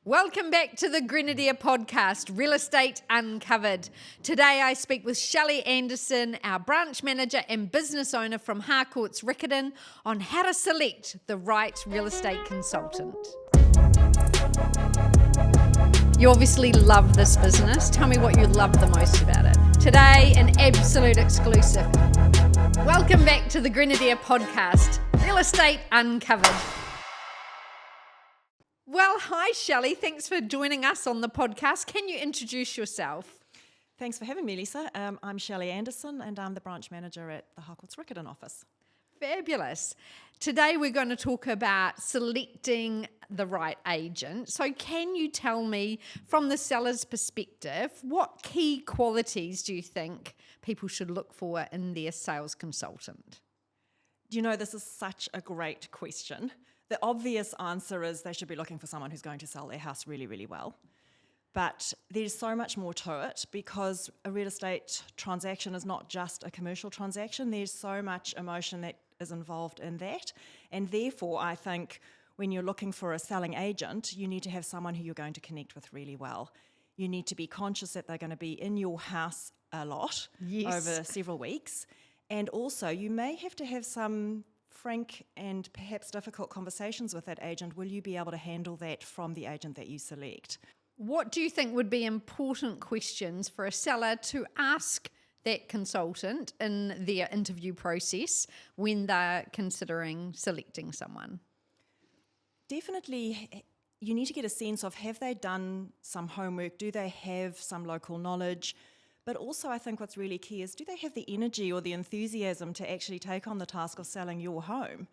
Welcome back to the Grenadier podcast, Real Estate Uncovered. Today I speak with Shelley Anderson, our branch manager and business owner from Harcourts Riccarton, on how to select the right real estate consultant. You obviously love this business. Tell me what you love the most about it. Today, an absolute exclusive. Welcome back to the Grenadier podcast, Real Estate Uncovered. Well, hi, Shelley. Thanks for joining us on the podcast. Can you introduce yourself? Thanks for having me, Lisa. I'm Shelley Anderson, and I'm the branch manager at the Harcourts Riccarton office. Fabulous. Today we're going to talk about selecting the right agent. So can you tell me, from the seller's perspective, what key qualities do you think people should look for in their sales consultant? You know, this is such a great question. The obvious answer is they should be looking for someone who's going to sell their house really, really well. But there's so much more to it because a real estate transaction is not just a commercial transaction. There's so much emotion that is involved in that. And therefore, I think when you're looking for a selling agent, you need to have someone who you're going to connect with really well. You need to be conscious that they're going to be in your house a lot over several weeks. And also, you may have to have some frank and perhaps difficult conversations with that agent. Will you be able to handle that from the agent that you select? What do you think would be important questions for a seller to ask that consultant in their interview process when they're considering selecting someone? Definitely, you need to get a sense of, have they done some homework? Do they have some local knowledge? But also, I think what's really key is, do they have the energy or the enthusiasm to actually take on the task of selling your home?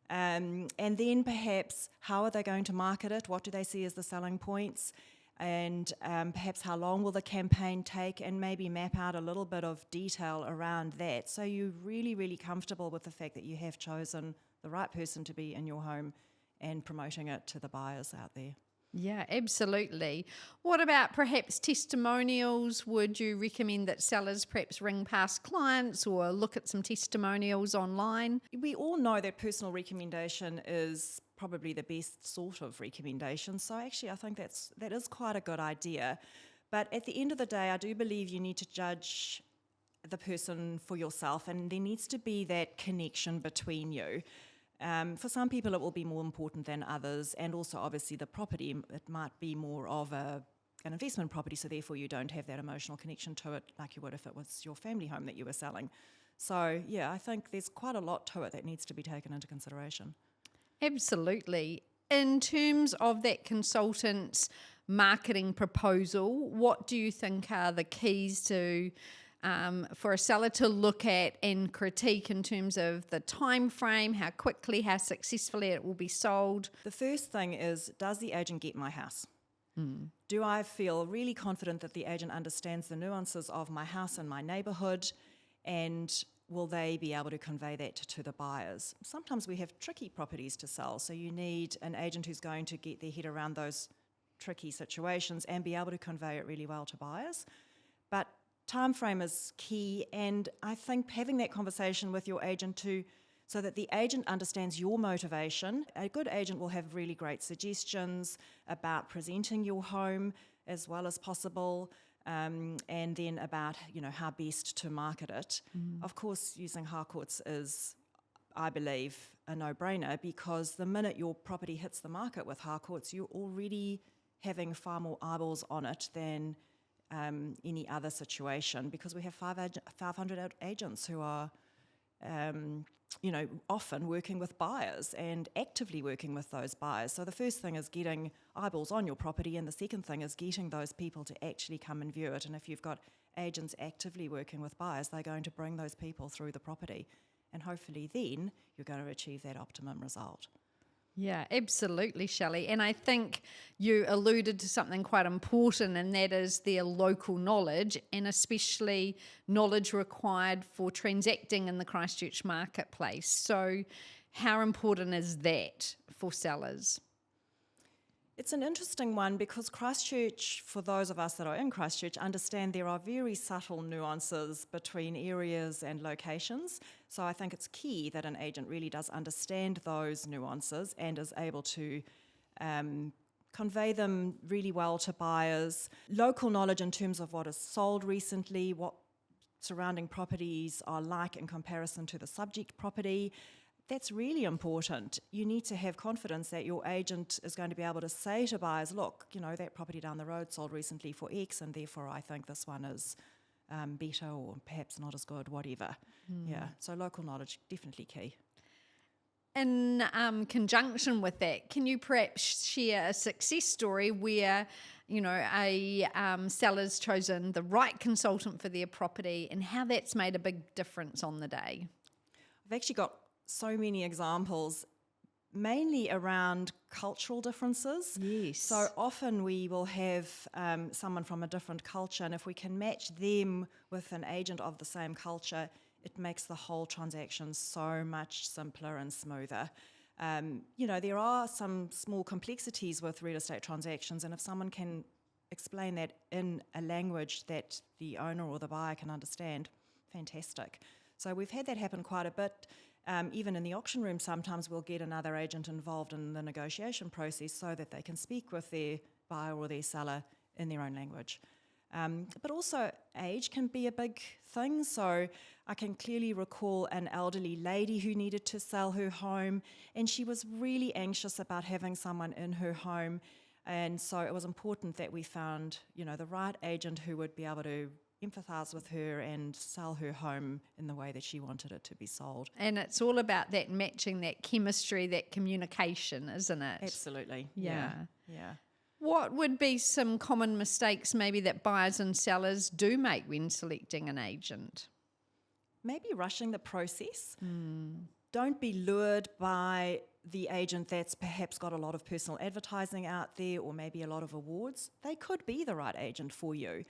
And then perhaps, how are they going to market it? What do they see as the selling points? And perhaps how long will the campaign take? And maybe map out a little bit of detail around that. So you're really, really comfortable with the fact that you have chosen the right person to be in your home and promoting it to the buyers out there. Yeah, absolutely. What about perhaps testimonials? Would you recommend that sellers perhaps ring past clients or look at some testimonials online? We all know that personal recommendation is probably the best sort of recommendation. So actually, I think that is quite a good idea. But at the end of the day, I do believe you need to judge the person for yourself, and there needs to be that connection between you. For some people, it will be more important than others, and also obviously the property, it might be more of an investment property, so therefore you don't have that emotional connection to it like you would if it was your family home that you were selling. So yeah, I think there's quite a lot to it that needs to be taken into consideration. Absolutely. In terms of that consultant's marketing proposal, what do you think are the keys to for a seller to look at and critique in terms of the time frame, how quickly, how successfully it will be sold? The first thing is, does the agent get my house? Do I feel really confident that the agent understands the nuances of my house and my neighbourhood, and will they be able to convey that to the buyers? Sometimes we have tricky properties to sell, so you need an agent who's going to get their head around those tricky situations and be able to convey it really well to buyers. But time frame is key, and I think having that conversation with your agent so that the agent understands your motivation. A good agent will have really great suggestions about presenting your home as well as possible, and then about how best to market it. Of course, using Harcourts is, I believe, a no-brainer, because the minute your property hits the market with Harcourts, you're already having far more eyeballs on it than any other situation, because we have 500 agents who are, often working with buyers and actively working with those buyers. So the first thing is getting eyeballs on your property, and the second thing is getting those people to actually come and view it. And if you've got agents actively working with buyers, they're going to bring those people through the property, and hopefully then you're going to achieve that optimum result. Yeah, absolutely, Shelley. And I think you alluded to something quite important, and that is their local knowledge, and especially knowledge required for transacting in the Christchurch marketplace. So how important is that for sellers? It's an interesting one, because Christchurch, for those of us that are in Christchurch, understand there are very subtle nuances between areas and locations. So I think it's key that an agent really does understand those nuances and is able to convey them really well to buyers. Local knowledge in terms of what is sold recently, what surrounding properties are like in comparison to the subject property. That's really important. You need to have confidence that your agent is going to be able to say to buyers, look, that property down the road sold recently for X, and therefore I think this one is better or perhaps not as good, whatever. Yeah, so local knowledge, definitely key. In conjunction with that, can you perhaps share a success story where, a seller's chosen the right consultant for their property and how that's made a big difference on the day? I've actually got so many examples, mainly around cultural differences. Yes. So often we will have someone from a different culture, and if we can match them with an agent of the same culture, it makes the whole transaction so much simpler and smoother. There are some small complexities with real estate transactions, and if someone can explain that in a language that the owner or the buyer can understand, fantastic. So we've had that happen quite a bit. Even in the auction room, sometimes we'll get another agent involved in the negotiation process so that they can speak with their buyer or their seller in their own language. But also age can be a big thing. So I can clearly recall an elderly lady who needed to sell her home, and she was really anxious about having someone in her home. And so it was important that we found, the right agent who would be able to empathise with her and sell her home in the way that she wanted it to be sold. And it's all about that matching, that chemistry, that communication, isn't it? Absolutely. Yeah. Yeah. What would be some common mistakes maybe that buyers and sellers do make when selecting an agent? Maybe rushing the process. Don't be lured by the agent that's perhaps got a lot of personal advertising out there or maybe a lot of awards. They could be the right agent for you.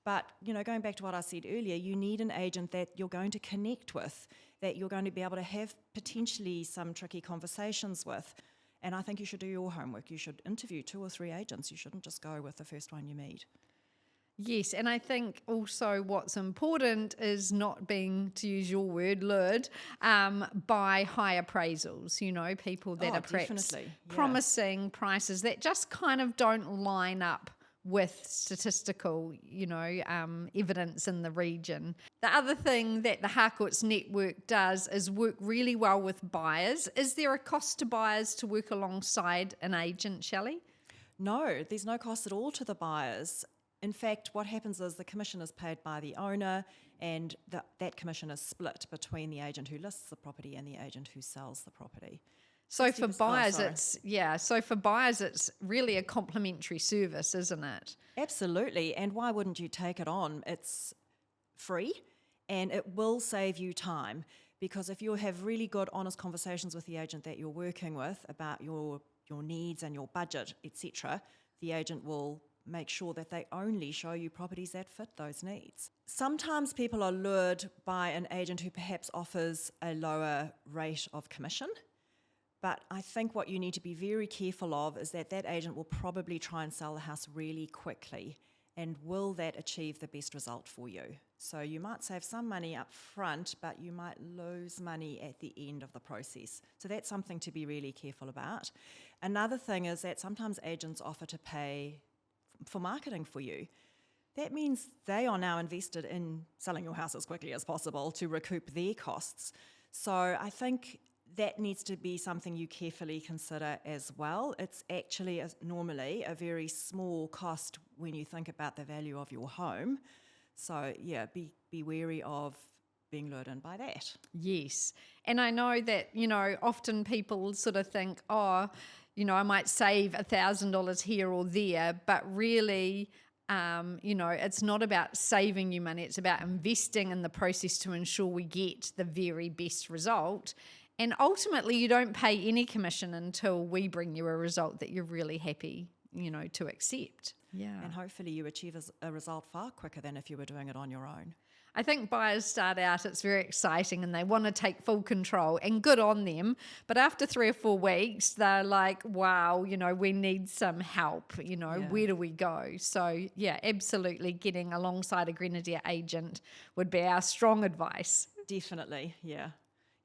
But, going back to what I said earlier, you need an agent that you're going to connect with, that you're going to be able to have potentially some tricky conversations with. And I think you should do your homework. You should interview 2 or 3 agents. You shouldn't just go with the first one you meet. Yes, and I think also what's important is not being, to use your word, lured by high appraisals, people that are perhaps promising prices that just kind of don't line up with statistical, evidence in the region. The other thing that the Harcourts network does is work really well with buyers. Is there a cost to buyers to work alongside an agent, Shelley? No, there's no cost at all to the buyers. In fact, what happens is the commission is paid by the owner, and that commission is split between the agent who lists the property and the agent who sells the property. So for buyers, it's really a complimentary service, isn't it? Absolutely. And why wouldn't you take it on? It's free and it will save you time, because if you have really good, honest conversations with the agent that you're working with about your needs and your budget, etc., the agent will make sure that they only show you properties that fit those needs. Sometimes people are lured by an agent who perhaps offers a lower rate of commission. But I think what you need to be very careful of is that agent will probably try and sell the house really quickly. And will that achieve the best result for you? So you might save some money up front, but you might lose money at the end of the process. So that's something to be really careful about. Another thing is that sometimes agents offer to pay for marketing for you. That means they are now invested in selling your house as quickly as possible to recoup their costs. So I think that needs to be something you carefully consider as well. It's actually normally a very small cost when you think about the value of your home. So yeah, be wary of being lured in by that. Yes. And I know that, often people sort of think, I might save $1,000 here or there, but really, it's not about saving you money. It's about investing in the process to ensure we get the very best result. And ultimately, you don't pay any commission until we bring you a result that you're really happy, to accept. Yeah. And hopefully you achieve a result far quicker than if you were doing it on your own. I think buyers start out, it's very exciting and they want to take full control, and good on them. But after 3 or 4 weeks, they're like, wow, we need some help, where do we go? So yeah, absolutely getting alongside a Grenadier agent would be our strong advice. Definitely, yeah.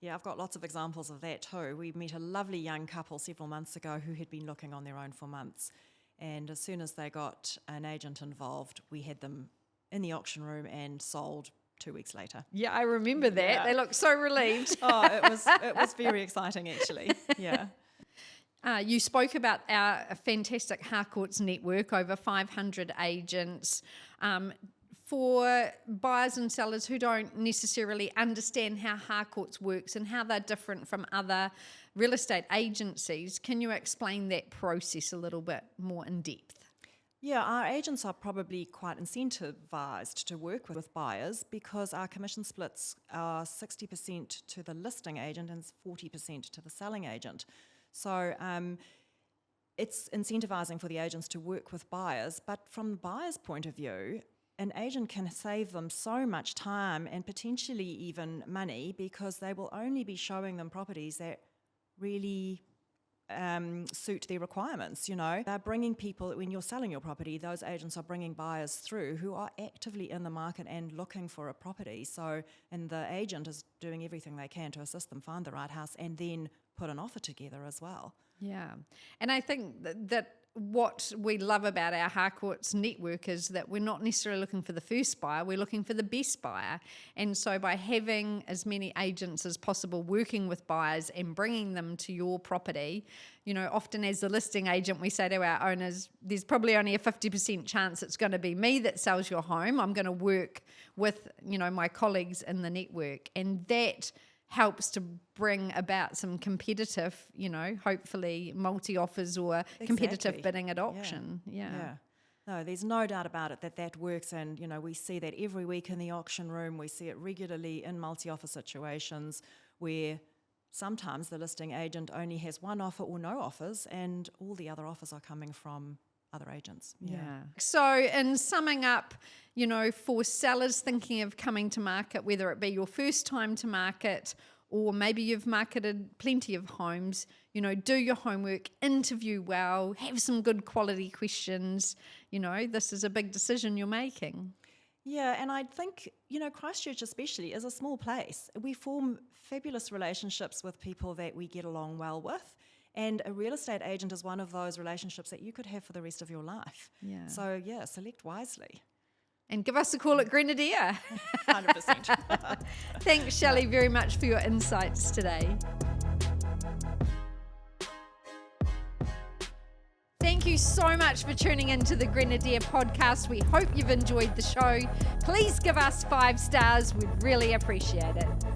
Yeah, I've got lots of examples of that too. We met a lovely young couple several months ago who had been looking on their own for months. And as soon as they got an agent involved, we had them in the auction room and sold 2 weeks later. Yeah, I remember that. Yeah. They looked so relieved. Oh, it was very exciting, actually. Yeah. You spoke about our fantastic Harcourts network, over 500 agents. For buyers and sellers who don't necessarily understand how Harcourts works and how they're different from other real estate agencies, can you explain that process a little bit more in depth? Yeah, our agents are probably quite incentivized to work with buyers because our commission splits are 60% to the listing agent and 40% to the selling agent. So it's incentivizing for the agents to work with buyers, but from the buyer's point of view, an agent can save them so much time and potentially even money because they will only be showing them properties that really suit their requirements. They're bringing people, when you're selling your property, those agents are bringing buyers through who are actively in the market and looking for a property. And the agent is doing everything they can to assist them find the right house and then put an offer together as well. Yeah. And I think that what we love about our Harcourts network is that we're not necessarily looking for the first buyer, we're looking for the best buyer. And so by having as many agents as possible working with buyers and bringing them to your property, often as the listing agent, we say to our owners, there's probably only a 50% chance it's going to be me that sells your home. I'm going to work with, my colleagues in the network. And that helps to bring about some competitive, hopefully multi-offers or competitive bidding at auction. Yeah. No, there's no doubt about it that works, and we see that every week in the auction room. We see it regularly in multi-offer situations where sometimes the listing agent only has one offer or no offers, and all the other offers are coming from other agents. Yeah. So in summing up, for sellers thinking of coming to market, whether it be your first time to market or maybe you've marketed plenty of homes, do your homework, interview well, have some good quality questions. This is a big decision you're making. Yeah, and I think, Christchurch especially is a small place. We form fabulous relationships with people that we get along well with. And a real estate agent is one of those relationships that you could have for the rest of your life. Yeah. So, select wisely. And give us a call at Grenadier. 100%. Thanks, Shelley, very much for your insights today. Thank you so much for tuning into the Grenadier podcast. We hope you've enjoyed the show. Please give us 5 stars. We'd really appreciate it.